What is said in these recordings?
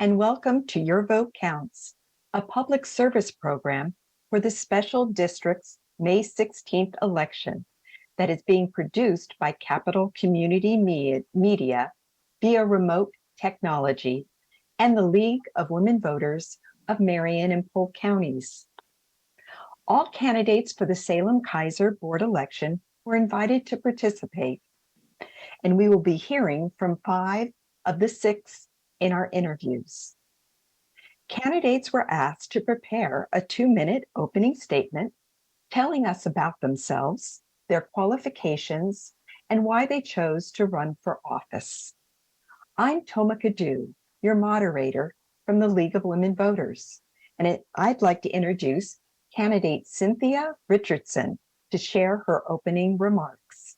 and welcome to Your Vote Counts, a public service program for the Special District's May 16th election that is being produced by Capital Community Media via remote technology and the League of Women Voters of Marion and Polk Counties. All candidates for the Salem-Keizer board election were invited to participate, and we will be hearing from 5 of the 6 in our interviews. Candidates were asked to prepare a 2-minute opening statement telling us about themselves, their qualifications, and why they chose to run for office. I'm Toma Cadu, your moderator from the League of Women Voters, and I'd like to introduce candidate Cynthia Richardson to share her opening remarks.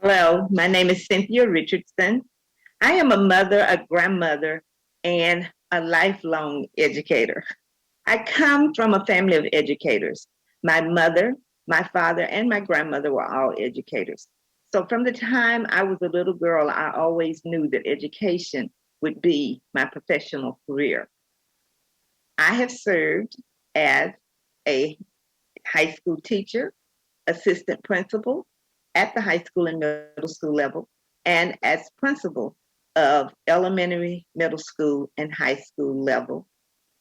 Hello, my name is Cynthia Richardson. I am a mother, a grandmother, and a lifelong educator. I come from a family of educators. My mother, my father, and my grandmother were all educators. So from the time I was a little girl, I always knew that education would be my professional career. I have served as a high school teacher, assistant principal at the high school and middle school level, and as principal of elementary, middle school, and high school level,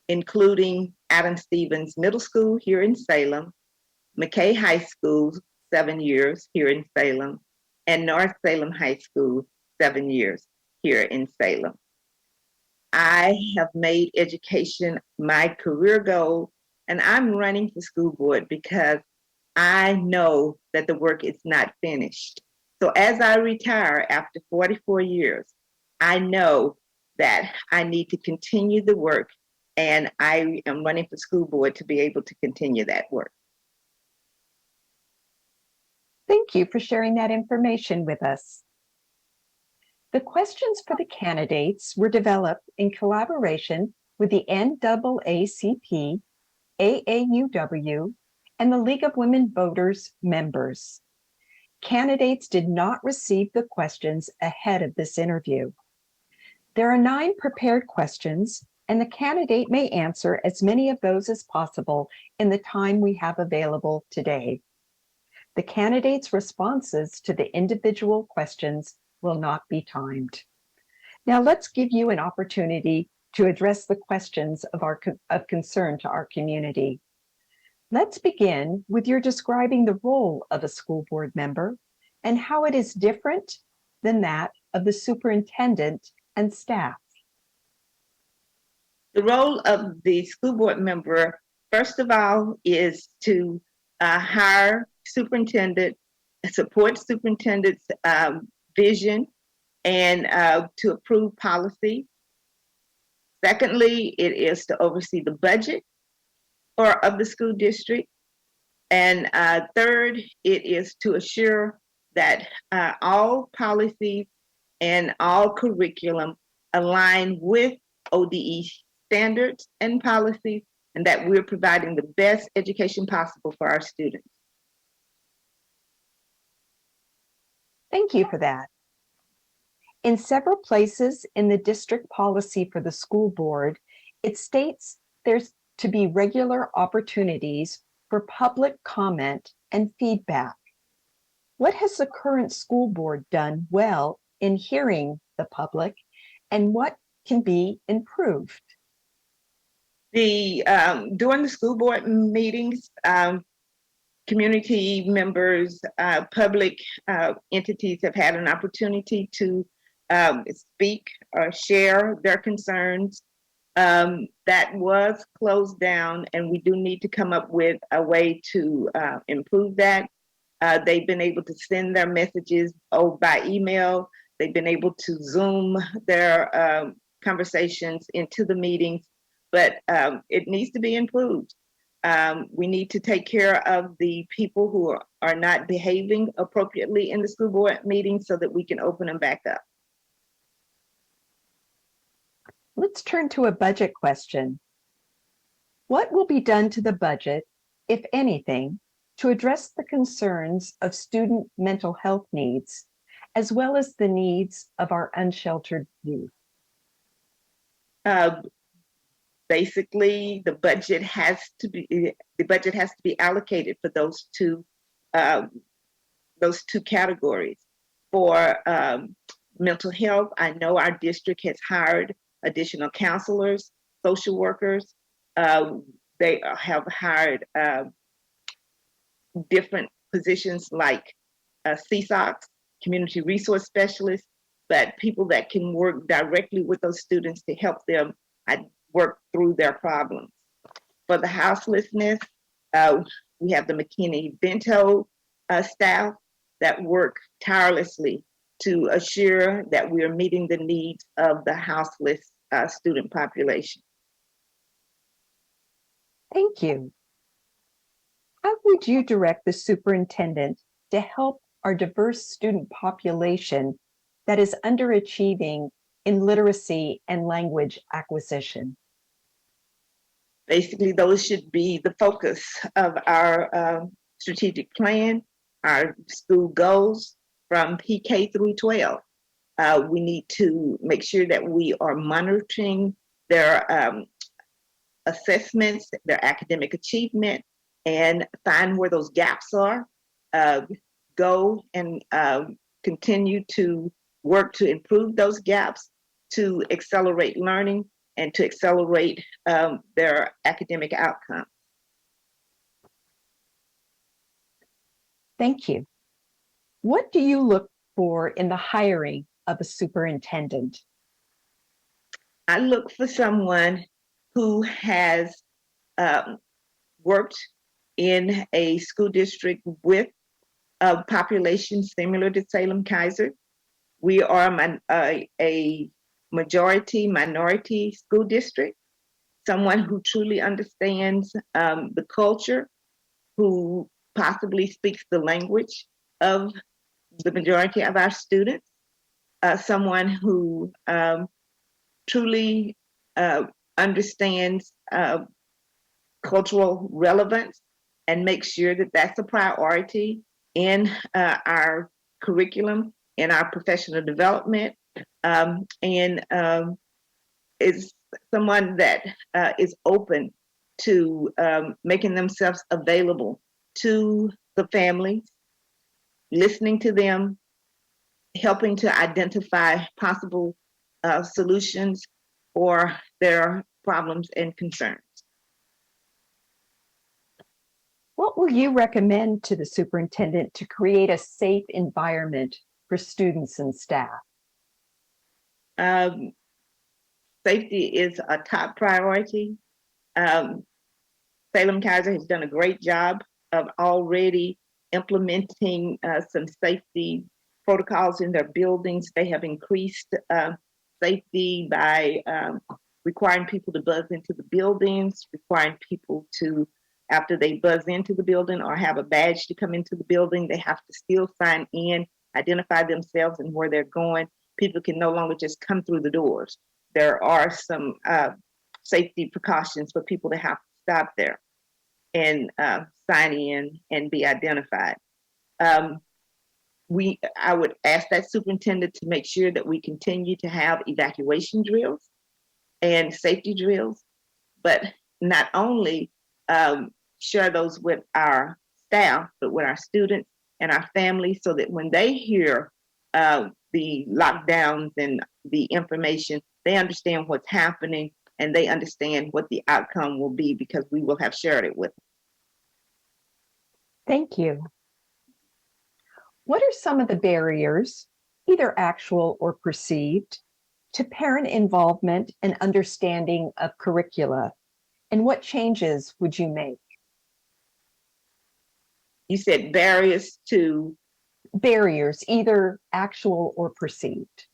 including Adam Stevens Middle School here in Salem, McKay High School, 7 years here in Salem, and North Salem High School, 7 years here in Salem. I have made education my career goal, and I'm running for school board because I know that the work is not finished. So as I retire after 44 years, I know that I need to continue the work, and I am running for school board to be able to continue that work. Thank you for sharing that information with us. The questions for the candidates were developed in collaboration with the NAACP, AAUW, and the League of Women Voters members. Candidates did not receive the questions ahead of this interview. There are 9 prepared questions, and the candidate may answer as many of those as possible in the time we have available today. The candidates' responses to the individual questions will not be timed. Now let's give you an opportunity to address the questions of concern to our community. Let's begin with your describing the role of a school board member and how it is different than that of the superintendent and staff. The role of the school board member, first of all, is to hire superintendent, support superintendent's vision, and to approve policy. Secondly, it is to oversee the budget of the school district. And third, it is to assure that all policies and all curriculum align with ODE standards and policies, and that we're providing the best education possible for our students. Thank you for that. In several places in the district policy for the school board, it states there's to be regular opportunities for public comment and feedback. What has the current school board done well in hearing the public, and what can be improved? During the school board meetings, community members, public entities have had an opportunity to speak or share their concerns. That was closed down, and we do need to come up with a way to improve that. They've been able to send their messages by email. They've been able to Zoom their conversations into the meetings, but it needs to be improved. We need to take care of the people who are not behaving appropriately in the school board meetings so that we can open them back up. Let's turn to a budget question. What will be done to the budget, if anything, to address the concerns of student mental health needs, as well as the needs of our unsheltered youth? Uh, Basically, the budget has to be allocated for uh, those two categories. For mental health, I know our district has hired additional counselors, social workers. Uh, they have hired different positions like CSOCs, community resource specialists, but people that can work directly with those students to help them work through their problems. For the houselessness, uh, we have the McKinney-Vento staff that work tirelessly to assure that we are meeting the needs of the houseless student population. Thank you. How would you direct the superintendent to help our diverse student population that is underachieving in literacy and language acquisition? Basically, those should be the focus of our strategic plan, our school goals from PK through 12. We need to make sure that we are monitoring their assessments, their academic achievement, and find where those gaps are. Uh, Go and continue to work to improve those gaps, to accelerate learning, and to accelerate their academic outcomes. Thank you. What do you look for in the hiring of a superintendent? I look for someone who has um, worked in a school district with a population similar to Salem Kaiser. We are a majority minority school district, someone who truly understands the culture, who possibly speaks the language of the majority of our students, someone who truly uh, understands cultural relevance and make sure that that's a priority in our curriculum, in our professional development, and is someone that is open to making themselves available to the families, listening to them, helping to identify possible solutions for their problems and concerns. What will you recommend to the superintendent to create a safe environment for students and staff? Um, Safety is a top priority. Um, Salem Kaiser has done a great job of already implementing some safety protocols in their buildings. They have increased safety by requiring people to buzz into the buildings, requiring people to, after they buzz into the building or have a badge to come into the building, they have to still sign in, identify themselves and where they're going. People can no longer just come through the doors. There are some safety precautions for people to have to stop there and sign in and be identified. Um, I would ask that superintendent to make sure that we continue to have evacuation drills and safety drills, but not only share those with our staff, but with our students and our families so that when they hear the lockdowns and the information, they understand what's happening and they understand what the outcome will be because we will have shared it with them. Thank you. What are some of the barriers, either actual or perceived, to parent involvement and understanding of curricula? And what changes would you make? You said barriers to Barriers, either actual or perceived.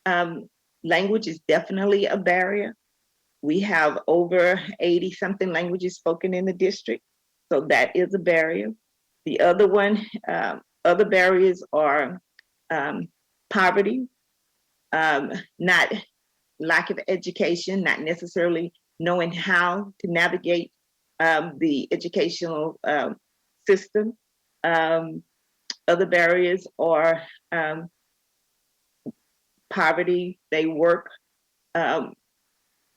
um, language is definitely a barrier. We have over 80 something languages spoken in the district, so that is a barrier. The other one, other barriers are poverty, not lack of education, not necessarily knowing how to navigate the educational system. Um, Other barriers are poverty. They work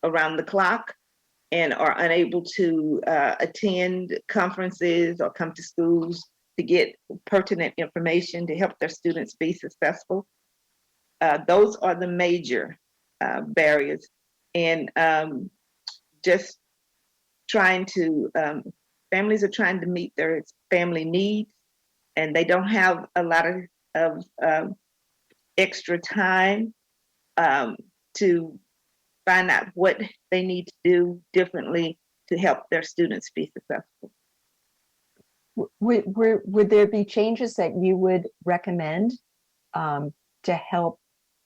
around the clock and are unable to attend conferences or come to schools to get pertinent information to help their students be successful. Those are the major barriers. And just trying to, families are trying to meet their family needs, and they don't have a lot of extra time to find out what they need to do differently to help their students be successful. Would there be changes that you would recommend to help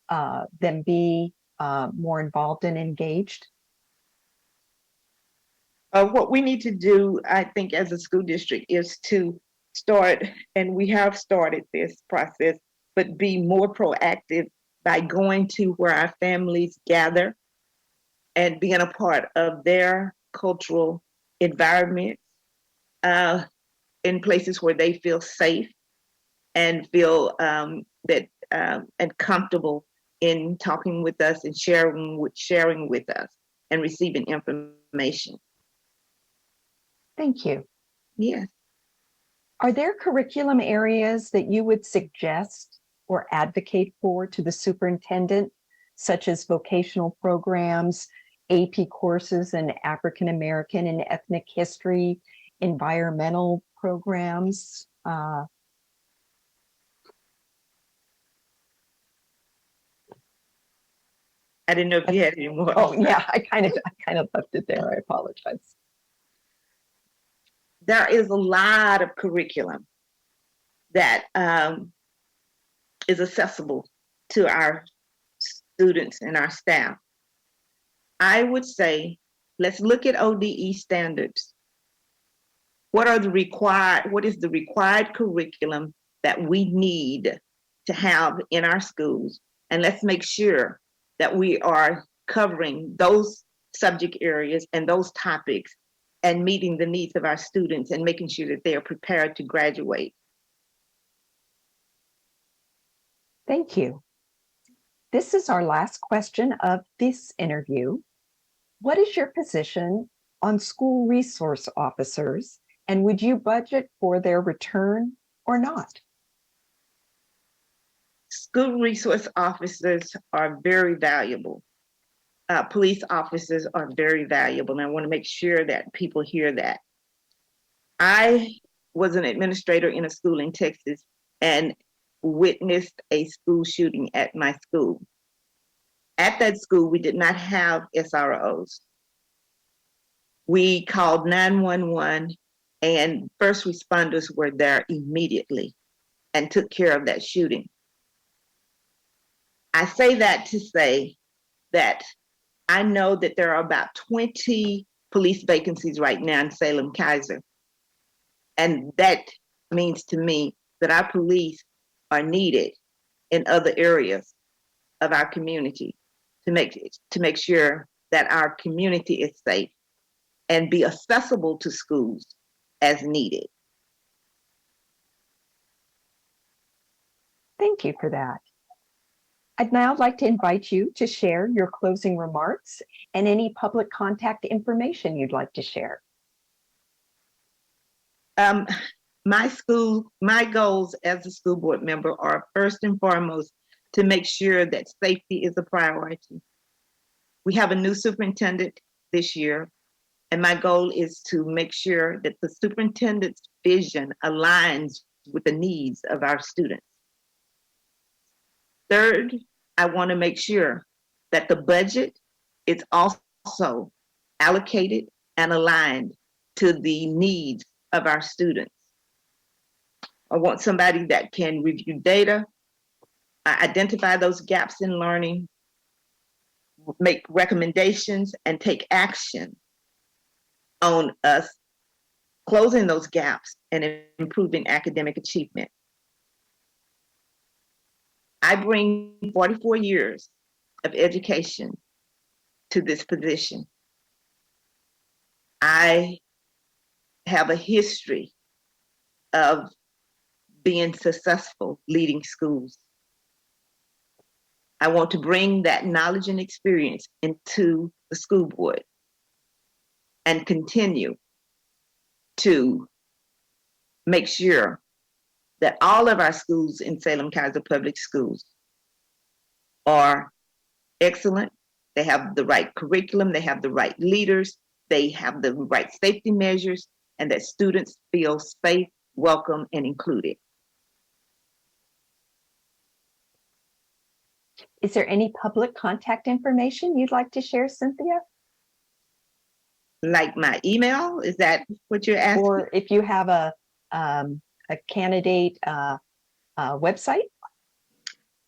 them be more involved and engaged? What we need to do, I think, as a school district is to start, and we have started this process, but be more proactive by going to where our families gather and being a part of their cultural environment in places where they feel safe and feel that and comfortable in talking with us and sharing with us and receiving information. Thank you. Yes. Are there curriculum areas that you would suggest or advocate for to the superintendent, such as vocational programs, AP courses in African American and ethnic history, environmental programs? I didn't know if you had any more. Oh yeah, I kind of left it there. I apologize. There is a lot of curriculum that is accessible to our students and our staff. I would say, let's look at ODE standards. What is the required curriculum that we need to have in our schools? And let's make sure that we are covering those subject areas and those topics and meeting the needs of our students and making sure that they are prepared to graduate. Thank you. This is our last question of this interview. What is your position on school resource officers, and would you budget for their return or not? School resource officers are very valuable. Police officers are very valuable, and I want to make sure that people hear that. I was an administrator in a school in Texas and witnessed a school shooting at my school. At that school, we did not have SROs. We called 911, and first responders were there immediately and took care of that shooting. I say that to say that I know that there are about 20 police vacancies right now in Salem-Keizer. And that means to me that our police are needed in other areas of our community to make sure that our community is safe and be accessible to schools as needed. Thank you for that. I'd now like to invite you to share your closing remarks and any public contact information you'd like to share. My goals as a school board member are first and foremost to make sure that safety is a priority. We have a new superintendent this year, and my goal is to make sure that the superintendent's vision aligns with the needs of our students. Third, I want to make sure that the budget is also allocated and aligned to the needs of our students. I want somebody that can review data, identify those gaps in learning, make recommendations, and take action on us closing those gaps and improving academic achievement. I bring 44 years of education to this position. I have a history of being successful leading schools. I want to bring that knowledge and experience into the school board and continue to make sure that all of our schools in Salem-Keizer Public Schools are excellent. They have the right curriculum, they have the right leaders, they have the right safety measures, and that students feel safe, welcome, and included. Is there any public contact information you'd like to share, Cynthia? Like my email, is that what you're asking? Or if you have a candidate website?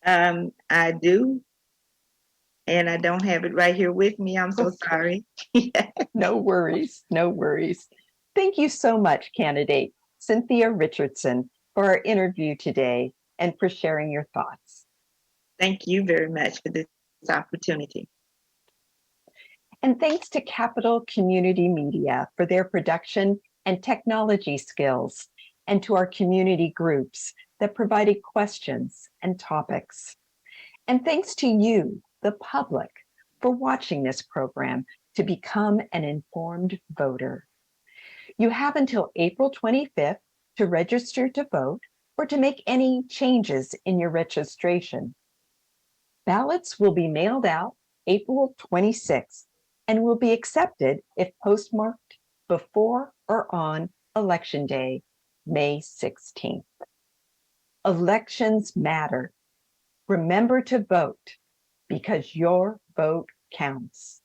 I do, and I don't have it right here with me. I'm so sorry. No worries, no worries. Thank you so much, candidate Cynthia Richardson, for our interview today and for sharing your thoughts. Thank you very much for this opportunity. And thanks to Capital Community Media for their production and technology skills, and to our community groups that provided questions and topics. And thanks to you, the public, for watching this program to become an informed voter. You have until April 25th to register to vote or to make any changes in your registration. Ballots will be mailed out April 26th and will be accepted if postmarked before or on Election Day, May 16th. Elections matter. Remember to vote because your vote counts.